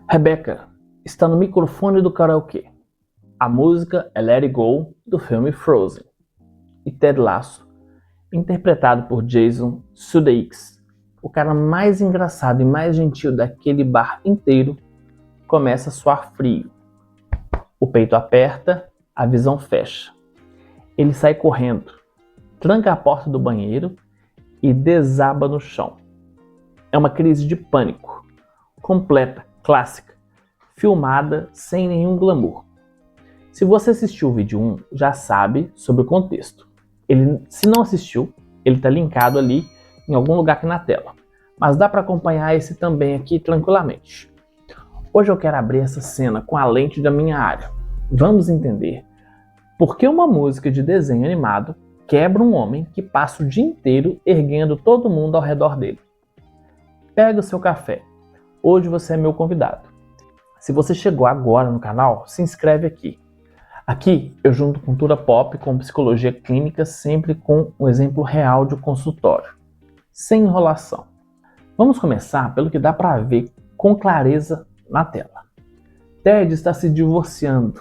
Rebecca está no microfone do karaokê. A música é Let It Go, do filme Frozen. E Ted Lasso, interpretado por Jason Sudeikis, o cara mais engraçado e mais gentil daquele bar inteiro, começa a suar frio. O peito aperta, a visão fecha. Ele sai correndo, tranca a porta do banheiro e desaba no chão. É uma crise de pânico, completa, clássica, filmada sem nenhum glamour. Se você assistiu o vídeo 1, já sabe sobre o contexto. Se não assistiu, ele está linkado ali em algum lugar aqui na tela. Mas dá para acompanhar esse também aqui tranquilamente. Hoje eu quero abrir essa cena com a lente da minha área. Vamos entender por que uma música de desenho animado quebra um homem que passa o dia inteiro erguendo todo mundo ao redor dele. Pega o seu café. Hoje você é meu convidado. Se você chegou agora no canal, se inscreve aqui. Aqui eu junto cultura pop com psicologia clínica, sempre com um exemplo real de consultório, sem enrolação. Vamos começar pelo que dá para ver com clareza na tela. Ted está se divorciando.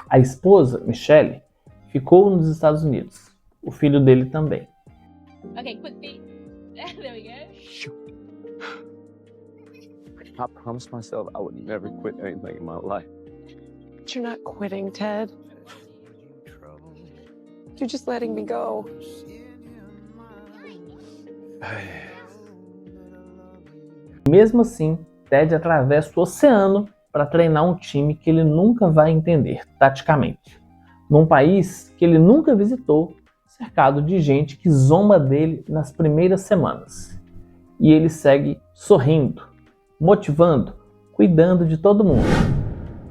A esposa, Michelle, ficou nos Estados Unidos. O filho dele também. Okay, quick beat. There we go. I promised myself I would never quit anything in my life. But you're not quitting, Ted. You're just letting me go. Mesmo assim, Ted atravessa o oceano para treinar um time que ele nunca vai entender, taticamente. Num país que ele nunca visitou, cercado de gente que zomba dele nas primeiras semanas. E ele segue sorrindo, motivando, cuidando de todo mundo.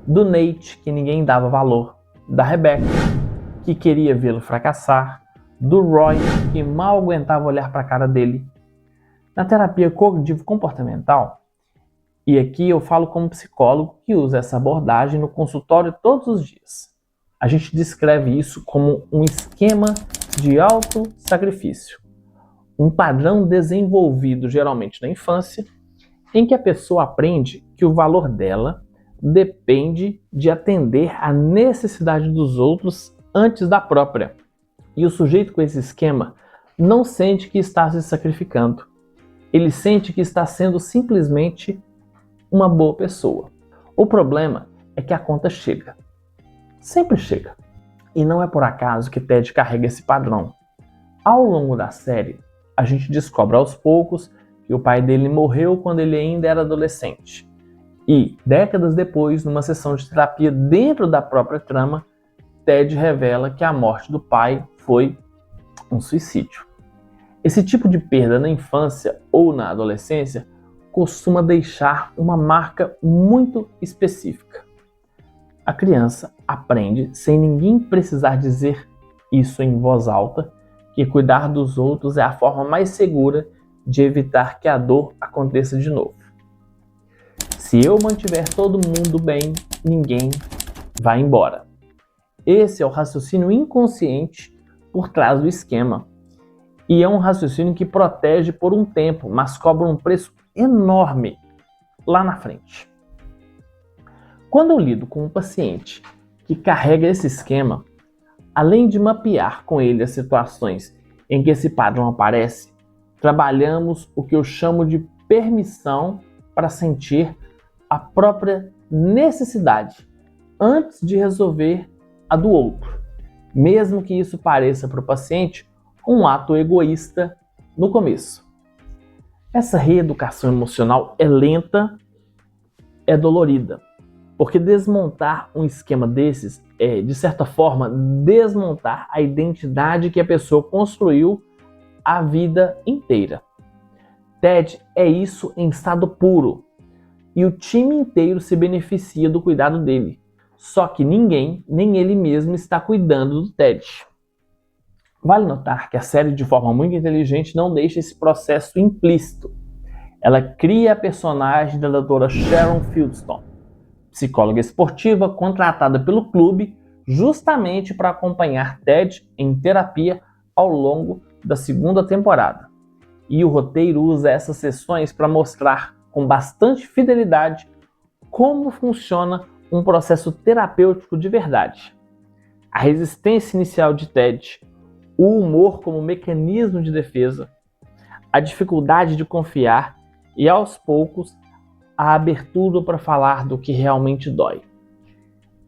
Do Nate, que ninguém dava valor. Da Rebecca, que queria vê-lo fracassar. Do Roy, que mal aguentava olhar para a cara dele. Na terapia cognitivo-comportamental, e aqui eu falo como psicólogo que usa essa abordagem no consultório todos os dias, a gente descreve isso como um esquema de auto-sacrifício. Um padrão desenvolvido geralmente na infância, em que a pessoa aprende que o valor dela depende de atender à necessidade dos outros antes da própria. E o sujeito com esse esquema não sente que está se sacrificando. Ele sente que está sendo simplesmente uma boa pessoa. O problema é que a conta chega. Sempre chega. E não é por acaso que Ted carrega esse padrão. Ao longo da série, a gente descobre aos poucos que o pai dele morreu quando ele ainda era adolescente. E, décadas depois, numa sessão de terapia dentro da própria trama, Ted revela que a morte do pai foi um suicídio. Esse tipo de perda na infância ou na adolescência costuma deixar uma marca muito específica. A criança aprende, sem ninguém precisar dizer isso em voz alta, que cuidar dos outros é a forma mais segura de evitar que a dor aconteça de novo. Se eu mantiver todo mundo bem, ninguém vai embora. Esse é o raciocínio inconsciente por trás do esquema. E é um raciocínio que protege por um tempo, mas cobra um preço enorme lá na frente. Quando eu lido com um paciente que carrega esse esquema, além de mapear com ele as situações em que esse padrão aparece, trabalhamos o que eu chamo de permissão para sentir a própria necessidade antes de resolver a do outro, mesmo que isso pareça para o paciente um ato egoísta no começo. Essa reeducação emocional é lenta, é dolorida, porque desmontar um esquema desses é, de certa forma, desmontar a identidade que a pessoa construiu a vida inteira. Ted é isso em estado puro, e o time inteiro se beneficia do cuidado dele. Só que ninguém, nem ele mesmo, está cuidando do Ted. Vale notar que a série, de forma muito inteligente, não deixa esse processo implícito. Ela cria a personagem da doutora Sharon Fieldstone, psicóloga esportiva contratada pelo clube justamente para acompanhar Ted em terapia ao longo da segunda temporada. E o roteiro usa essas sessões para mostrar com bastante fidelidade como funciona um processo terapêutico de verdade. A resistência inicial de Ted, o humor como mecanismo de defesa, a dificuldade de confiar e, aos poucos, a abertura para falar do que realmente dói.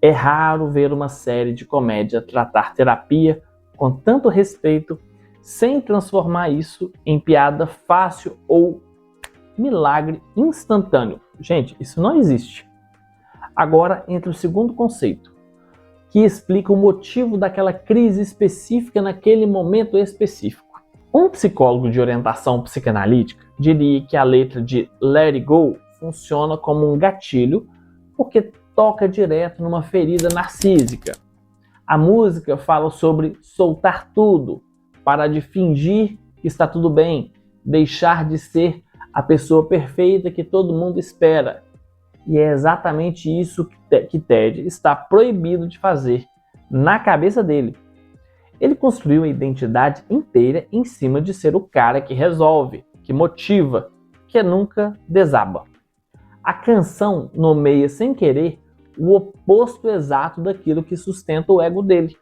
É raro ver uma série de comédia tratar terapia com tanto respeito, sem transformar isso em piada fácil ou milagre instantâneo. Gente, isso não existe. Agora entra o segundo conceito, que explica o motivo daquela crise específica naquele momento específico. Um psicólogo de orientação psicanalítica diria que a letra de Let It Go funciona como um gatilho porque toca direto numa ferida narcísica. A música fala sobre soltar tudo, parar de fingir que está tudo bem, deixar de ser a pessoa perfeita que todo mundo espera. E é exatamente isso que Ted está proibido de fazer na cabeça dele. Ele construiu a identidade inteira em cima de ser o cara que resolve, que motiva, que nunca desaba. A canção nomeia sem querer o oposto exato daquilo que sustenta o ego dele.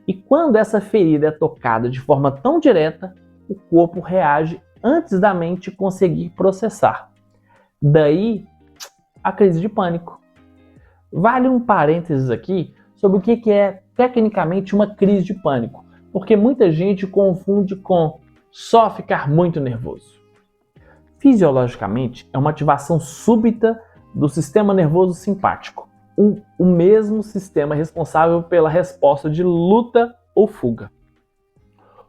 E quando essa ferida é tocada de forma tão direta, o corpo reage antes da mente conseguir processar. Daí a crise de pânico. Vale um parênteses aqui sobre o que é tecnicamente uma crise de pânico, porque muita gente confunde com só ficar muito nervoso. Fisiologicamente, é uma ativação súbita do sistema nervoso simpático, o mesmo sistema responsável pela resposta de luta ou fuga.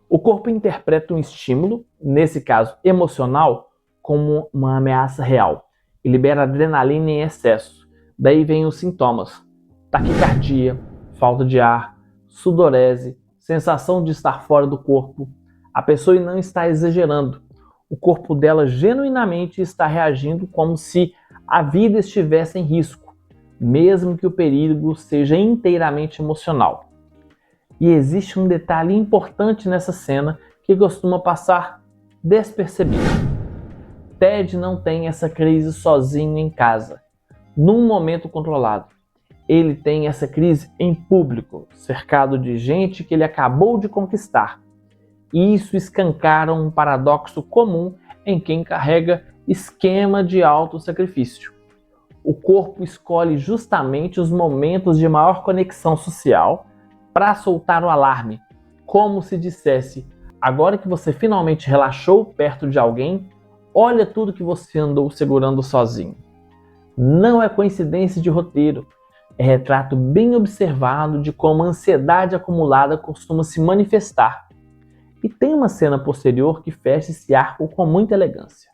O corpo interpreta um estímulo, nesse caso emocional, como uma ameaça real e libera adrenalina em excesso. Daí vem os sintomas: taquicardia, falta de ar, sudorese, sensação de estar fora do corpo. A pessoa não está exagerando. O corpo dela genuinamente está reagindo como se a vida estivesse em risco, mesmo que o perigo seja inteiramente emocional. E existe um detalhe importante nessa cena que costuma passar despercebido. Ted não tem essa crise sozinho em casa, num momento controlado. Ele tem essa crise em público, cercado de gente que ele acabou de conquistar. E isso escancara um paradoxo comum em quem carrega esquema de autossacrifício. O corpo escolhe justamente os momentos de maior conexão social para soltar o alarme, como se dissesse: agora que você finalmente relaxou perto de alguém, olha tudo que você andou segurando sozinho. Não é coincidência de roteiro, é retrato bem observado de como a ansiedade acumulada costuma se manifestar. E tem uma cena posterior que fecha esse arco com muita elegância.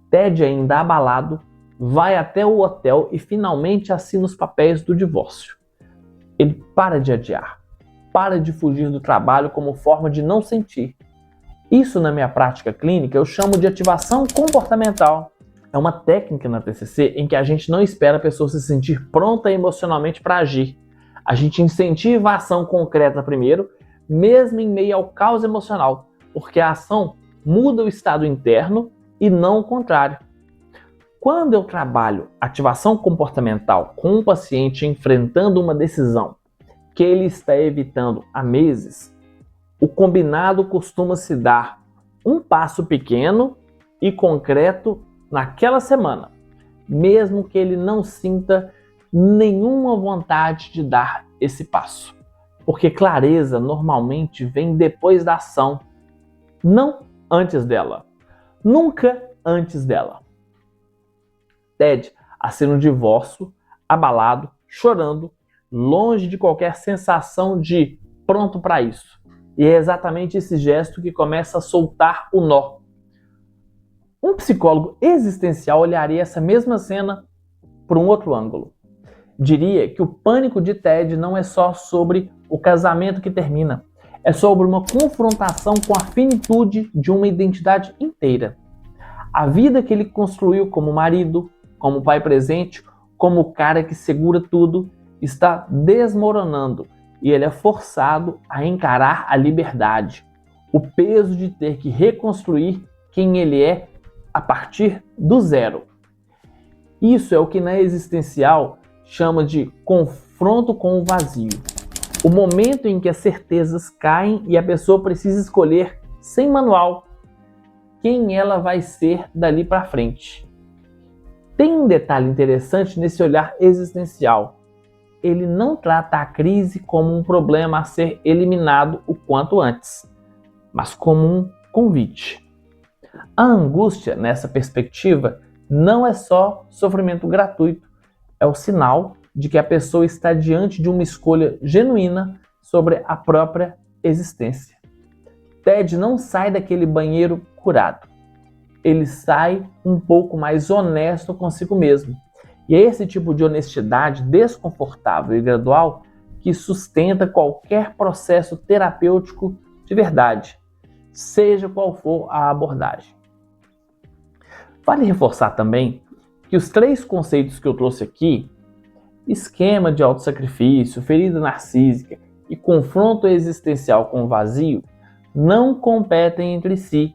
Ted, ainda abalado, vai até o hotel e finalmente assina os papéis do divórcio. Ele para de adiar, para de fugir do trabalho como forma de não sentir. Isso, na minha prática clínica, eu chamo de ativação comportamental. É uma técnica na TCC em que a gente não espera a pessoa se sentir pronta emocionalmente para agir. A gente incentiva a ação concreta primeiro, mesmo em meio ao caos emocional, porque a ação muda o estado interno e não o contrário. Quando eu trabalho ativação comportamental com um paciente enfrentando uma decisão que ele está evitando há meses, o combinado costuma se dar um passo pequeno e concreto naquela semana, mesmo que ele não sinta nenhuma vontade de dar esse passo. Porque clareza normalmente vem depois da ação, não antes dela. Nunca antes dela. Ted assina o divórcio, abalado, chorando, longe de qualquer sensação de pronto para isso. E é exatamente esse gesto que começa a soltar o nó. Um psicólogo existencial olharia essa mesma cena por um outro ângulo. Diria que o pânico de Ted não é só sobre o casamento que termina, é sobre uma confrontação com a finitude de uma identidade inteira. A vida que ele construiu como marido, como pai presente, como o cara que segura tudo, está desmoronando e ele é forçado a encarar a liberdade, o peso de ter que reconstruir quem ele é a partir do zero. Isso é o que na existencial chama de confronto com o vazio. O momento em que as certezas caem e a pessoa precisa escolher, sem manual, quem ela vai ser dali para frente. Tem um detalhe interessante nesse olhar existencial. Ele não trata a crise como um problema a ser eliminado o quanto antes, mas como um convite. A angústia, nessa perspectiva, não é só sofrimento gratuito, é o sinal de que a pessoa está diante de uma escolha genuína sobre a própria existência. Ted não sai daquele banheiro curado. Ele sai um pouco mais honesto consigo mesmo. E é esse tipo de honestidade desconfortável e gradual que sustenta qualquer processo terapêutico de verdade, seja qual for a abordagem. Vale reforçar também que os 3 conceitos que eu trouxe aqui, esquema de autossacrifício, ferida narcísica e confronto existencial com o vazio, não competem entre si.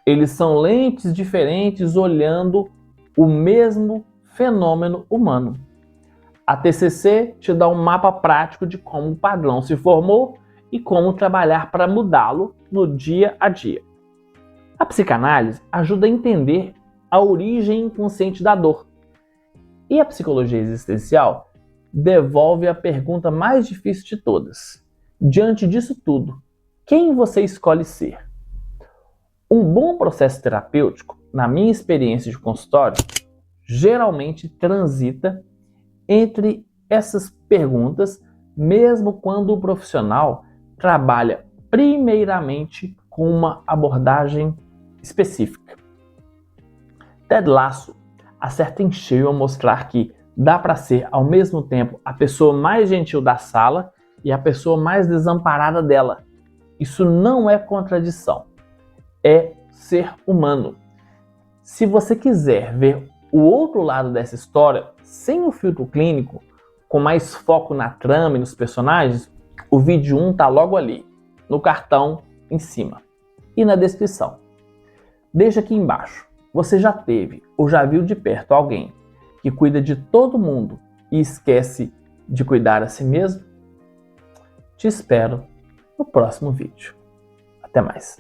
Eles são lentes diferentes olhando o mesmo fenômeno humano. A TCC te dá um mapa prático de como o padrão se formou e como trabalhar para mudá-lo no dia a dia. A psicanálise ajuda a entender a origem inconsciente da dor. E a psicologia existencial devolve a pergunta mais difícil de todas. Diante disso tudo, quem você escolhe ser? Um bom processo terapêutico, na minha experiência de consultório, geralmente transita entre essas perguntas, mesmo quando o profissional trabalha primeiramente com uma abordagem específica. Ted Lasso acerta em cheio ao mostrar que dá para ser ao mesmo tempo a pessoa mais gentil da sala e a pessoa mais desamparada dela. Isso não é contradição, é ser humano. Se você quiser ver o outro lado dessa história, sem o filtro clínico, com mais foco na trama e nos personagens, o vídeo 1 tá logo ali, no cartão em cima e na descrição. Deixa aqui embaixo. Você já teve ou já viu de perto alguém que cuida de todo mundo e esquece de cuidar a si mesmo? Te espero no próximo vídeo. Até mais.